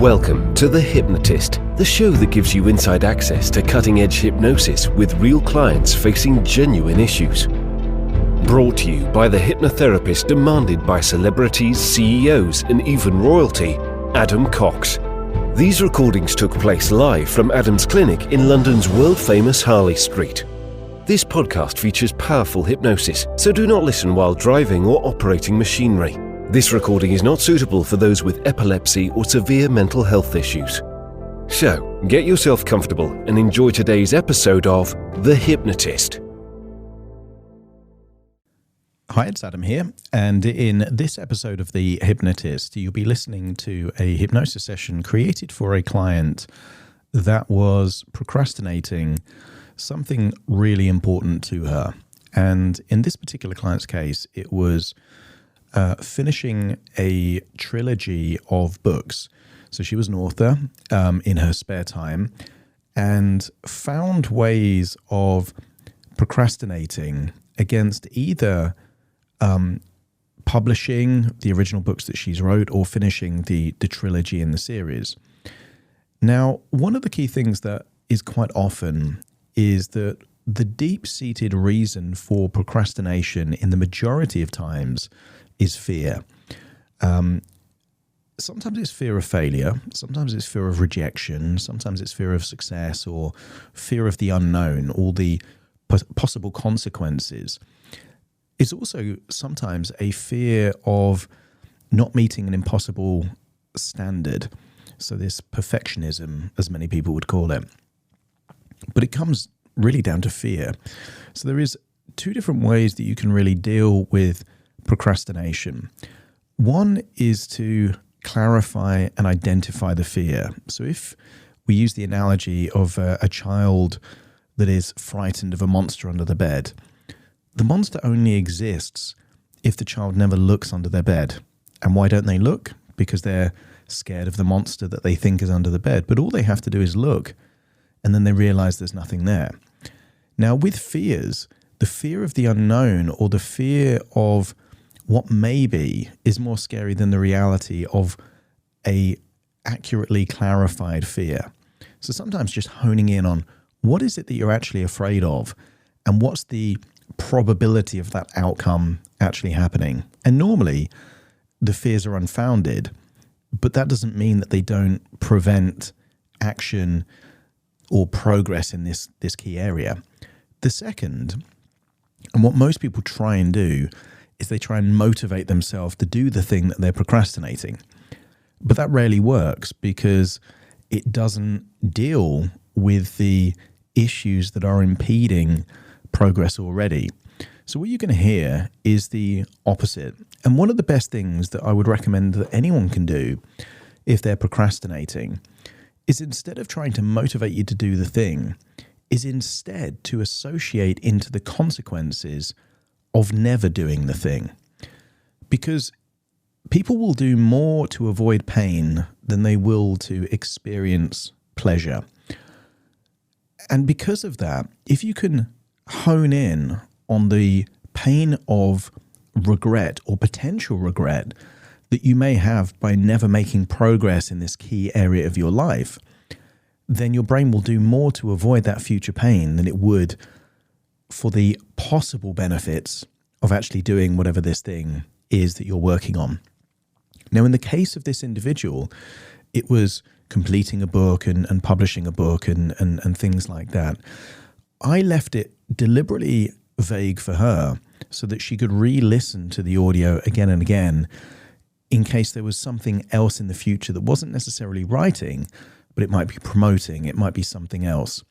Welcome to The Hypnotist, the show that gives you inside access to cutting-edge hypnosis with real clients facing genuine issues. Brought to you by the hypnotherapist demanded by celebrities, CEOs, and even royalty, Adam Cox. These recordings took place live from Adam's clinic in London's world-famous Harley Street. This podcast features powerful hypnosis, so do not listen while driving or operating machinery. This recording is not suitable for those with epilepsy or severe mental health issues. So, get yourself comfortable and enjoy today's episode of The Hypnotist. Hi, it's Adam here, and in this episode of The Hypnotist, you'll be listening to a hypnosis session created for a client that was procrastinating something really important to her. And in this particular client's case, it was finishing a trilogy of books. So she was an author in her spare time and found ways of procrastinating against either publishing the original books that she's wrote or finishing the trilogy in the series. Now, one of the key things that is quite often is that the deep-seated reason for procrastination in the majority of times is fear. Sometimes it's fear of failure, sometimes it's fear of rejection, sometimes it's fear of success or fear of the unknown, all the possible consequences. It's also sometimes a fear of not meeting an impossible standard. So this perfectionism, as many people would call it. But it comes really down to fear. So there is two different ways that you can really deal with procrastination. One is to clarify and identify the fear. So if we use the analogy of a child that is frightened of a monster under the bed, the monster only exists if the child never looks under their bed. And why don't they look? Because they're scared of the monster that they think is under the bed. But all they have to do is look, and then they realize there's nothing there. Now, with fears, the fear of the unknown or the fear of what may be is more scary than the reality of a accurately clarified fear. So sometimes just honing in on what is it that you're actually afraid of and what's the probability of that outcome actually happening. And normally the fears are unfounded, but that doesn't mean that they don't prevent action or progress in this key area. The second, and what most people try and do, is they try and motivate themselves to do the thing that they're procrastinating. But that rarely works because it doesn't deal with the issues that are impeding progress already. So what you're going to hear is the opposite. And one of the best things that I would recommend that anyone can do if they're procrastinating is instead of trying to motivate you to do the thing, is instead to associate into the consequences of never doing the thing. Because people will do more to avoid pain than they will to experience pleasure. And because of that, if you can hone in on the pain of regret or potential regret that you may have by never making progress in this key area of your life, then your brain will do more to avoid that future pain than it would for the possible benefits of actually doing whatever this thing is that you're working on. Now, in the case of this individual, it was completing a book and publishing a book and things like that. I left it deliberately vague for her so that she could re-listen to the audio again and again in case there was something else in the future that wasn't necessarily writing, but it might be promoting, it might be something else.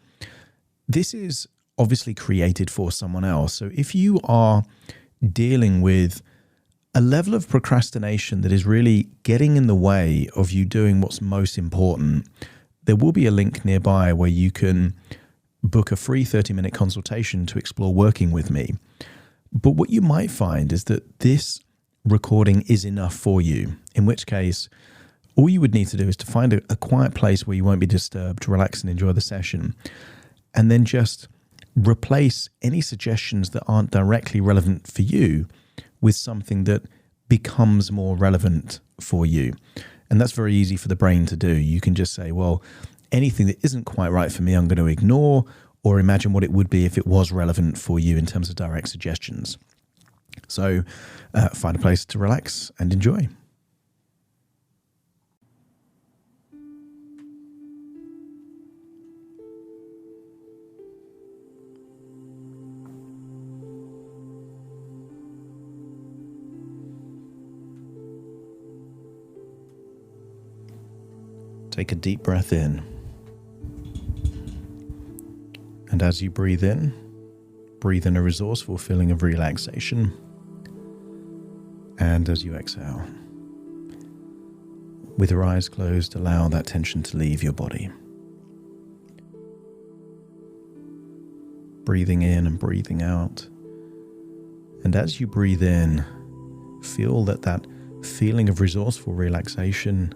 This is obviously created for someone else. So if you are dealing with a level of procrastination that is really getting in the way of you doing what's most important, there will be a link nearby where you can book a free 30-minute consultation to explore working with me. But what you might find is that this recording is enough for you, in which case all you would need to do is to find a quiet place where you won't be disturbed, to relax and enjoy the session, and then just replace any suggestions that aren't directly relevant for you with something that becomes more relevant for you. And that's very easy for the brain to do. You can just say, well, anything that isn't quite right for me, I'm going to ignore, or imagine what it would be if it was relevant for you in terms of direct suggestions. So find a place to relax and enjoy. Take a deep breath in. And as you breathe in a resourceful feeling of relaxation. And as you exhale, with your eyes closed, allow that tension to leave your body. Breathing in and breathing out. And as you breathe in, feel that feeling of resourceful relaxation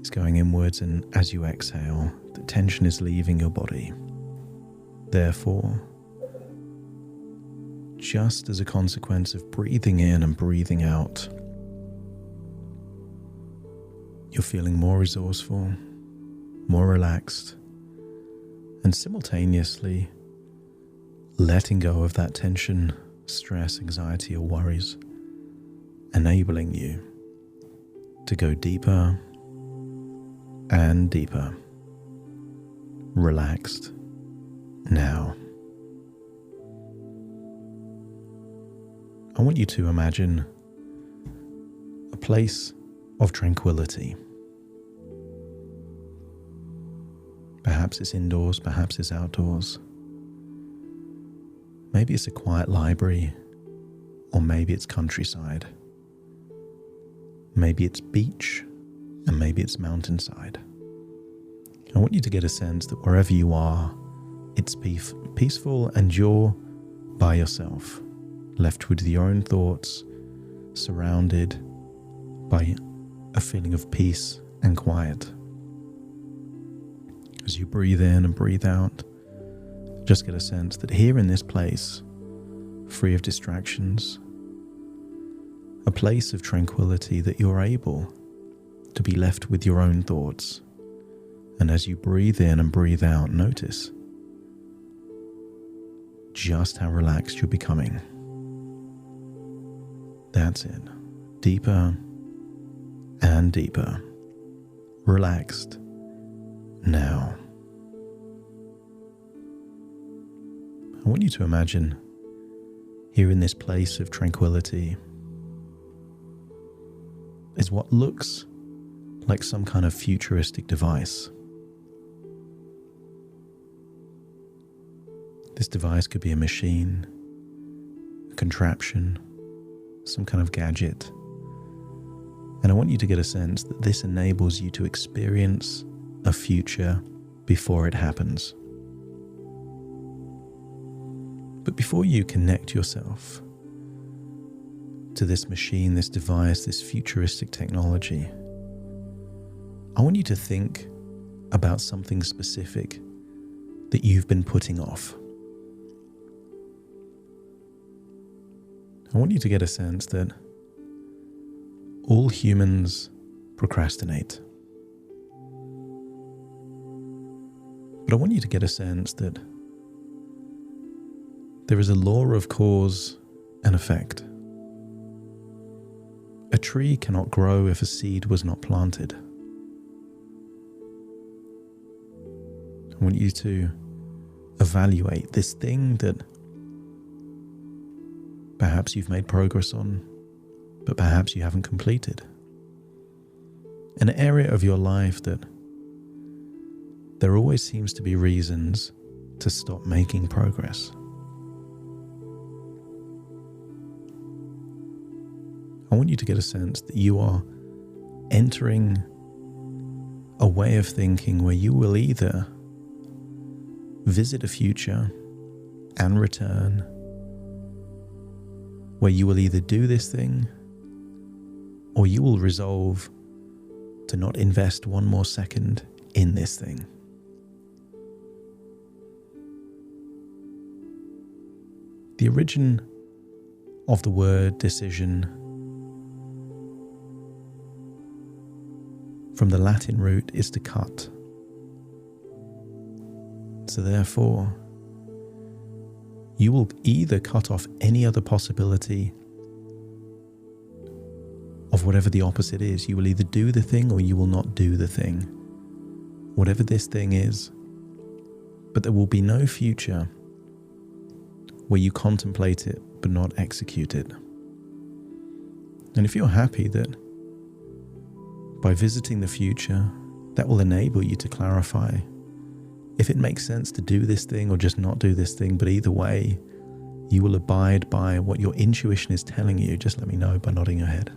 is going inwards, and as you exhale, the tension is leaving your body. Therefore, just as a consequence of breathing in and breathing out, you're feeling more resourceful, more relaxed, and simultaneously letting go of that tension, stress, anxiety, or worries, enabling you to go deeper and deeper, relaxed now. I want you to imagine a place of tranquility. Perhaps it's indoors, perhaps it's outdoors. Maybe it's a quiet library, or maybe it's countryside. Maybe it's beach, and maybe it's mountainside. I want you to get a sense that wherever you are, it's peaceful and you're by yourself, left with your own thoughts, surrounded by a feeling of peace and quiet. As you breathe in and breathe out, just get a sense that here in this place, free of distractions, a place of tranquility, that you're able to be left with your own thoughts. And as you breathe in and breathe out, notice just how relaxed you're becoming. That's it. Deeper and deeper. Relaxed now. I want you to imagine here in this place of tranquility is what looks like some kind of futuristic device. This device could be a machine, a contraption, some kind of gadget. And I want you to get a sense that this enables you to experience a future before it happens. But before you connect yourself to this machine, this device, this futuristic technology, I want you to think about something specific that you've been putting off. I want you to get a sense that all humans procrastinate. But I want you to get a sense that there is a law of cause and effect. A tree cannot grow if a seed was not planted. I want you to evaluate this thing that perhaps you've made progress on, but perhaps you haven't completed. An area of your life that there always seems to be reasons to stop making progress. I want you to get a sense that you are entering a way of thinking where you will either visit a future and return, where you will either do this thing or you will resolve to not invest one more second in this thing. The origin of the word decision from the Latin root is to cut. So therefore, you will either cut off any other possibility of whatever the opposite is. You will either do the thing or you will not do the thing, whatever this thing is. But there will be no future where you contemplate it but not execute it. And if you're happy that by visiting the future, that will enable you to clarify if it makes sense to do this thing or just not do this thing, but either way, you will abide by what your intuition is telling you, just let me know by nodding your head.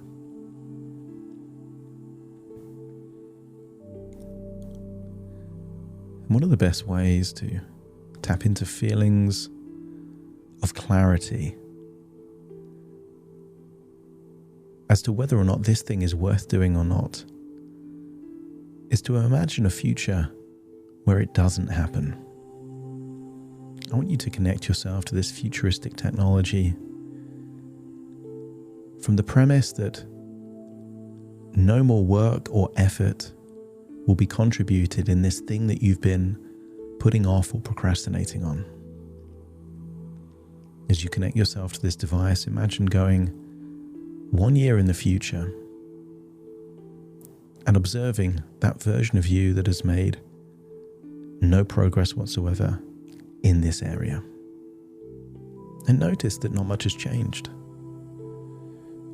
One of the best ways to tap into feelings of clarity as to whether or not this thing is worth doing or not is to imagine a future where it doesn't happen. I want you to connect yourself to this futuristic technology from the premise that no more work or effort will be contributed in this thing that you've been putting off or procrastinating on. As you connect yourself to this device, imagine going 1 year in the future and observing that version of you that has made no progress whatsoever in this area. And notice that not much has changed.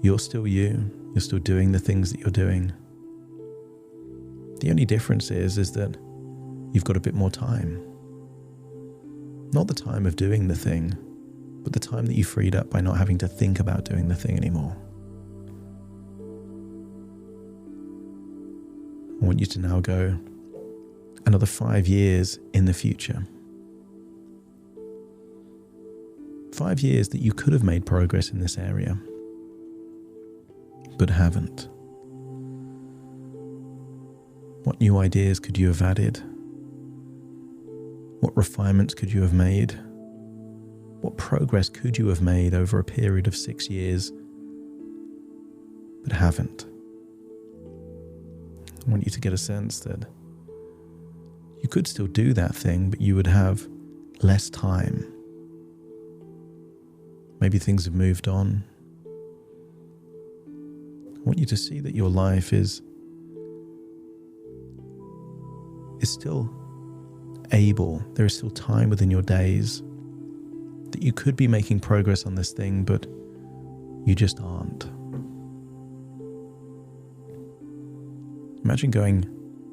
You're still you. You're still doing the things that you're doing. The only difference is that you've got a bit more time. Not the time of doing the thing, but the time that you freed up by not having to think about doing the thing anymore. I want you to now go another 5 years in the future. 5 years that you could have made progress in this area, but haven't. What new ideas could you have added? What refinements could you have made? What progress could you have made over a period of 6 years, but haven't? I want you to get a sense that you could still do that thing, but you would have less time. Maybe things have moved on. I want you to see that your life is still able, there is still time within your days that you could be making progress on this thing, but you just aren't. Imagine going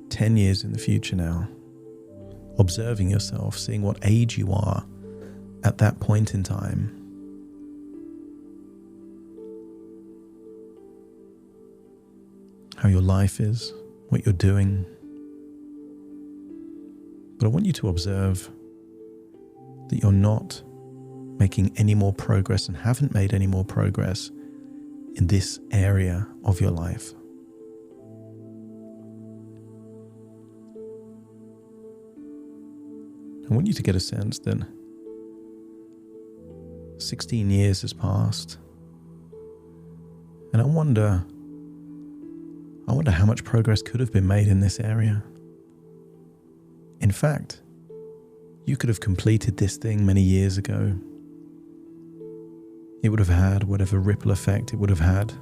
10 years in the future now, observing yourself, seeing what age you are at that point in time. How your life is, what you're doing. But I want you to observe that you're not making any more progress and haven't made any more progress in this area of your life. I want you to get a sense that 16 years has passed, and I wonder how much progress could have been made in this area. In fact, you could have completed this thing many years ago. It would have had whatever ripple effect it would have had.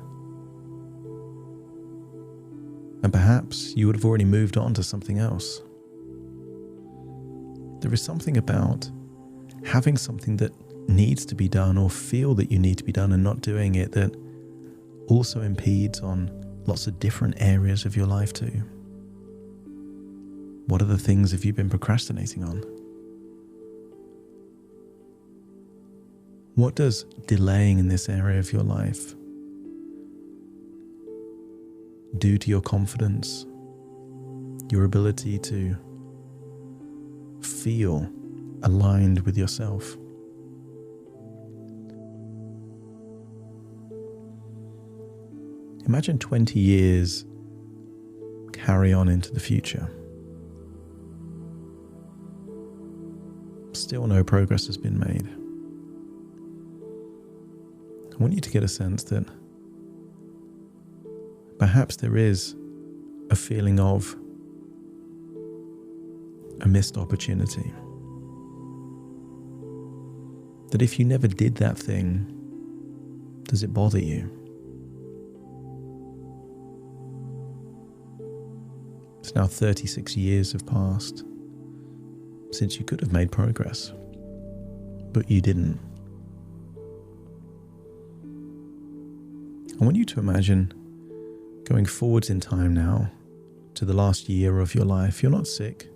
And perhaps you would have already moved on to something else. There is something about having something that needs to be done or feel that you need to be done and not doing it that also impedes on lots of different areas of your life too. What other things have you been procrastinating on? What does delaying in this area of your life do to your confidence, your ability to feel aligned with yourself? Imagine 20 years carry on into the future. Still no progress has been made. I want you to get a sense that perhaps there is a feeling of a missed opportunity. That if you never did that thing, does it bother you? It's now 36 years have passed since you could have made progress, but you didn't. I want you to imagine going forwards in time now to the last year of your life. You're not sick,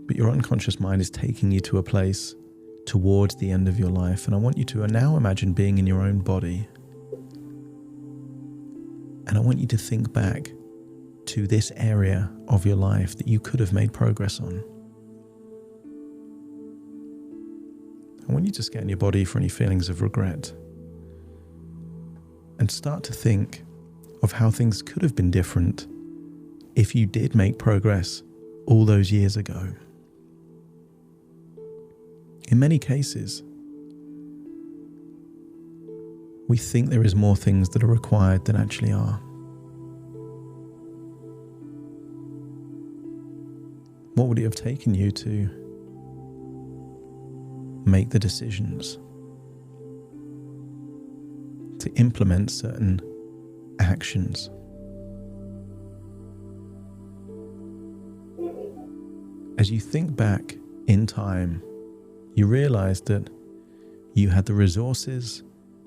but your unconscious mind is taking you to a place towards the end of your life. And I want you to now imagine being in your own body. And I want you to think back to this area of your life that you could have made progress on. I want you to scan your body for any feelings of regret and start to think of how things could have been different if you did make progress all those years ago. In many cases, we think there is more things that are required than actually are. What would it have taken you to make the decisions, to implement certain actions? As you think back in time, you realize that you had the resources,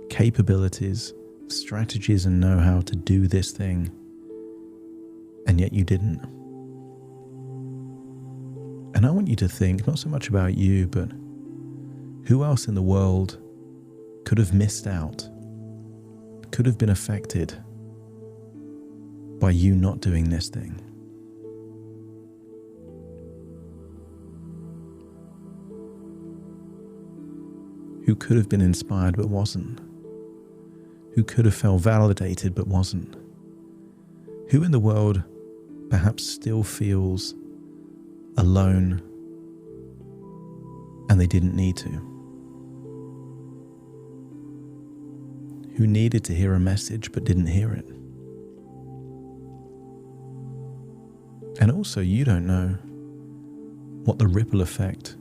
capabilities, strategies, and know-how to do this thing, and yet you didn't. And I want you to think not so much about you, but who else in the world could have missed out, could have been affected by you not doing this thing? Who could have been inspired but wasn't? Who could have felt validated but wasn't? Who in the world perhaps still feels alone and they didn't need to? Who needed to hear a message but didn't hear it? And also, you don't know what the ripple effect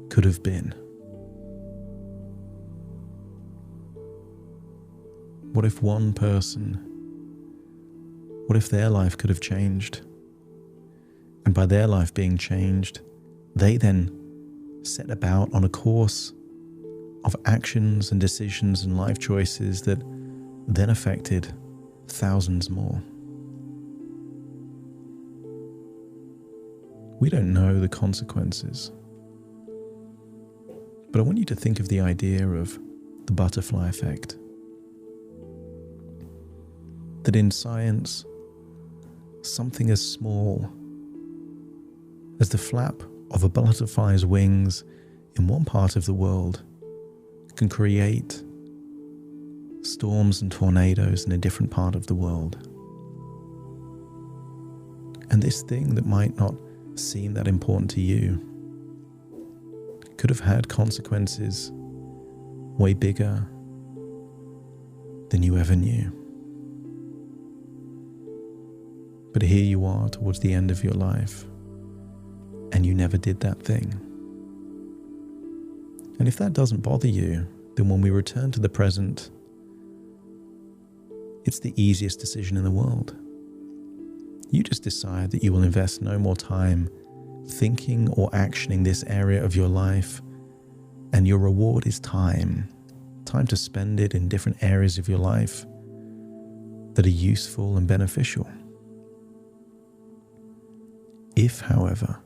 could have been. What if one person, what if their life could have changed? And by their life being changed, they then set about on a course of actions and decisions and life choices that then affected thousands more. We don't know the consequences, but I want you to think of the idea of the butterfly effect. That in science, something as small as the flap of a butterfly's wings in one part of the world can create storms and tornadoes in a different part of the world. And this thing that might not seem that important to you could have had consequences way bigger than you ever knew. But here you are towards the end of your life, and you never did that thing. And if that doesn't bother you, then when we return to the present, it's the easiest decision in the world. You just decide that you will invest no more time thinking or actioning this area of your life, and your reward is time to spend it in different areas of your life that are useful and beneficial. If, however,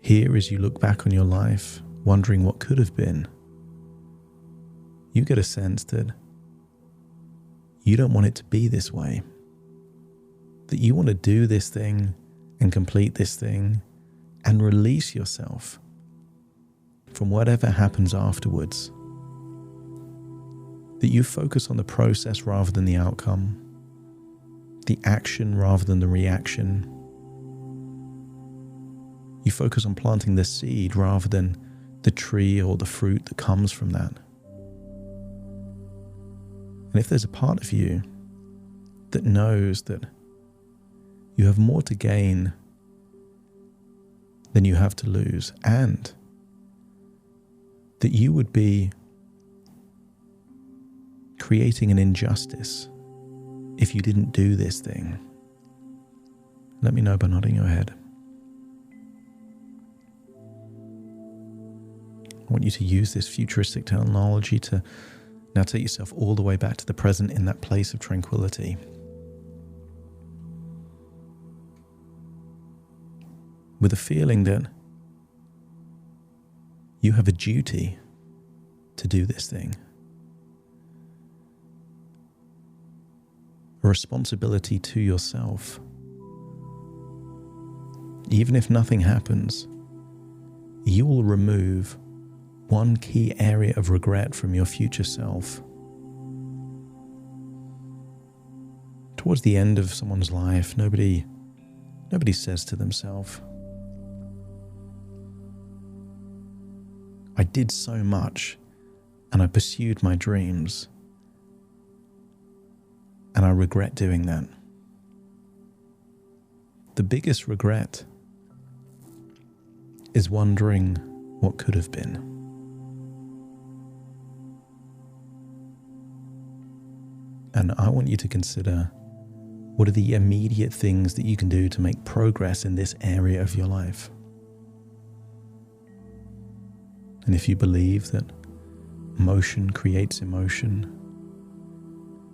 here as you look back on your life, wondering what could have been, you get a sense that you don't want it to be this way, that you want to do this thing and complete this thing and release yourself from whatever happens afterwards, that you focus on the process rather than the outcome, the action rather than the reaction. You focus on planting the seed rather than the tree or the fruit that comes from that. And if there's a part of you that knows that you have more to gain than you have to lose, and that you would be creating an injustice if you didn't do this thing. Let me know by nodding your head. I want you to use this futuristic technology to now take yourself all the way back to the present in that place of tranquility. With a feeling that you have a duty to do this thing. A responsibility to yourself. Even if nothing happens, you will remove one key area of regret from your future self. Towards the end of someone's life, nobody says to themselves, I did so much and I pursued my dreams and I regret doing that. The biggest regret is wondering what could have been. And I want you to consider, what are the immediate things that you can do to make progress in this area of your life? And if you believe that motion creates emotion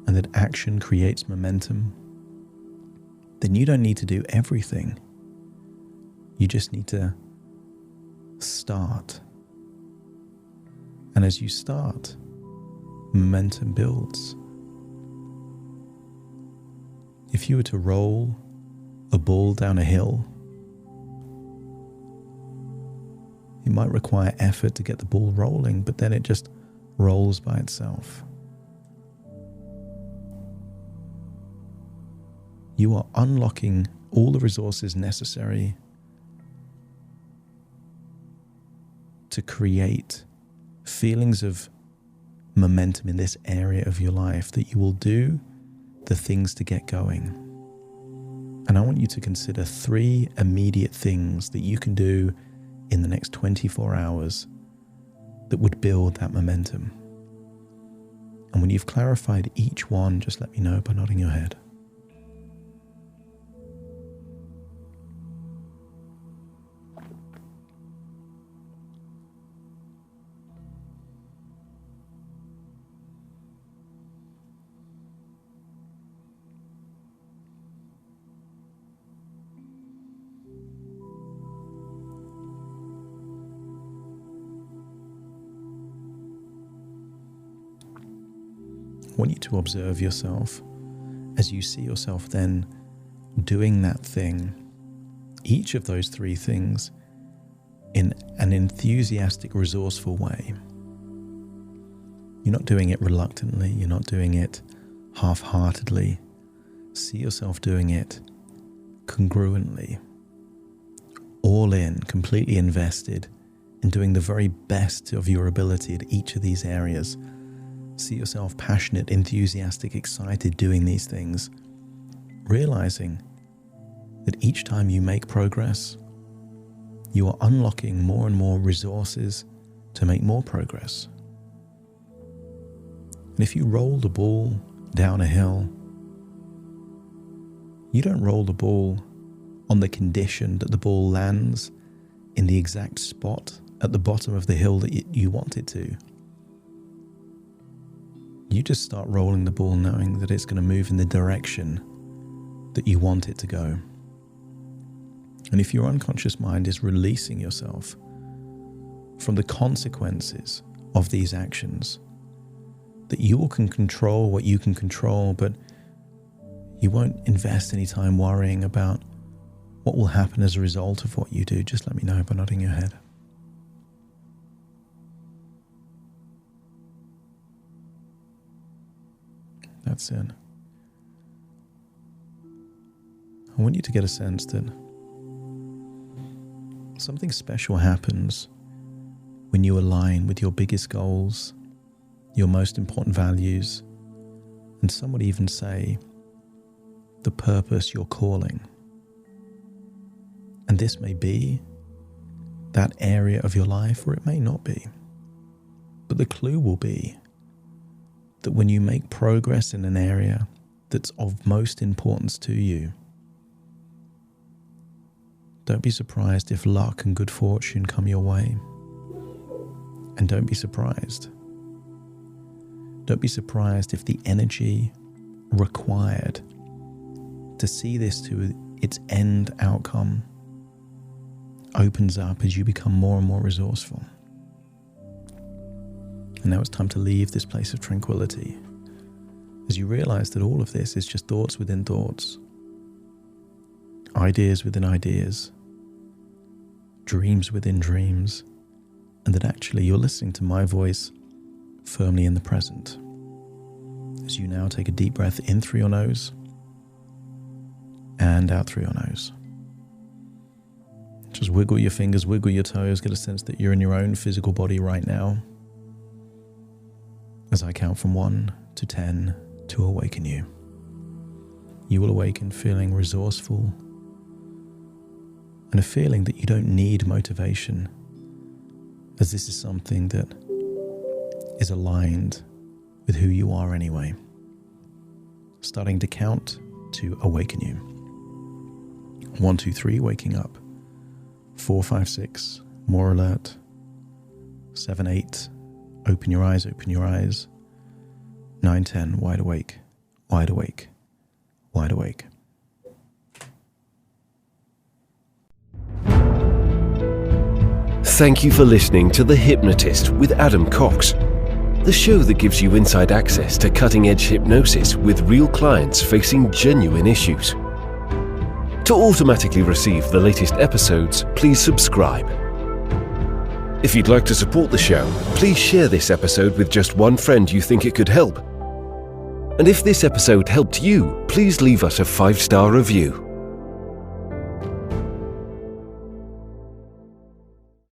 and that action creates momentum, then you don't need to do everything. You just need to start. And as you start, momentum builds. If you were to roll a ball down a hill, it might require effort to get the ball rolling, but then it just rolls by itself. You are unlocking all the resources necessary to create feelings of momentum in this area of your life, that you will do the things to get going. And I want you to consider 3 immediate things that you can do in the next 24 hours that would build that momentum. And when you've clarified each one, just let me know by nodding your head. I want you to observe yourself as you see yourself then doing that thing, each of those 3 things, in an enthusiastic, resourceful way. You're not doing it reluctantly, you're not doing it half-heartedly. See yourself doing it congruently, all in, completely invested in doing the very best of your ability at each of these areas. See yourself passionate, enthusiastic, excited doing these things, realizing that each time you make progress, you are unlocking more and more resources to make more progress. And if you roll the ball down a hill, you don't roll the ball on the condition that the ball lands in the exact spot at the bottom of the hill that you want it to. You just start rolling the ball knowing that it's going to move in the direction that you want it to go. And if your unconscious mind is releasing yourself from the consequences of these actions, that you all can control what you can control, but you won't invest any time worrying about what will happen as a result of what you do, just let me know by nodding your head. That's it. I want you to get a sense that something special happens when you align with your biggest goals, your most important values, and some would even say the purpose, your calling. And this may be that area of your life, or it may not be. But the clue will be that when you make progress in an area that's of most importance to you, don't be surprised if luck and good fortune come your way. And don't be surprised. Don't be surprised if the energy required to see this to its end outcome opens up as you become more and more resourceful. And now it's time to leave this place of tranquility as you realize that all of this is just thoughts within thoughts, ideas within ideas, dreams within dreams, and that actually you're listening to my voice firmly in the present. As you now take a deep breath in through your nose and out through your nose. Just wiggle your fingers, wiggle your toes, get a sense that you're in your own physical body right now. As I count from 1 to 10 to awaken you. You will awaken feeling resourceful and a feeling that you don't need motivation, as this is something that is aligned with who you are anyway. Starting to count to awaken you. 1, 2, 3, waking up. 4, 5, 6, more alert. 7, 8, open your eyes, open your eyes. 9, 10, wide awake, wide awake, wide awake. Thank you for listening to The Hypnotist with Adam Cox, the show that gives you inside access to cutting-edge hypnosis with real clients facing genuine issues. To automatically receive the latest episodes, please subscribe. If you'd like to support the show, please share this episode with just one friend you think it could help. And if this episode helped you, please leave us a 5-star review.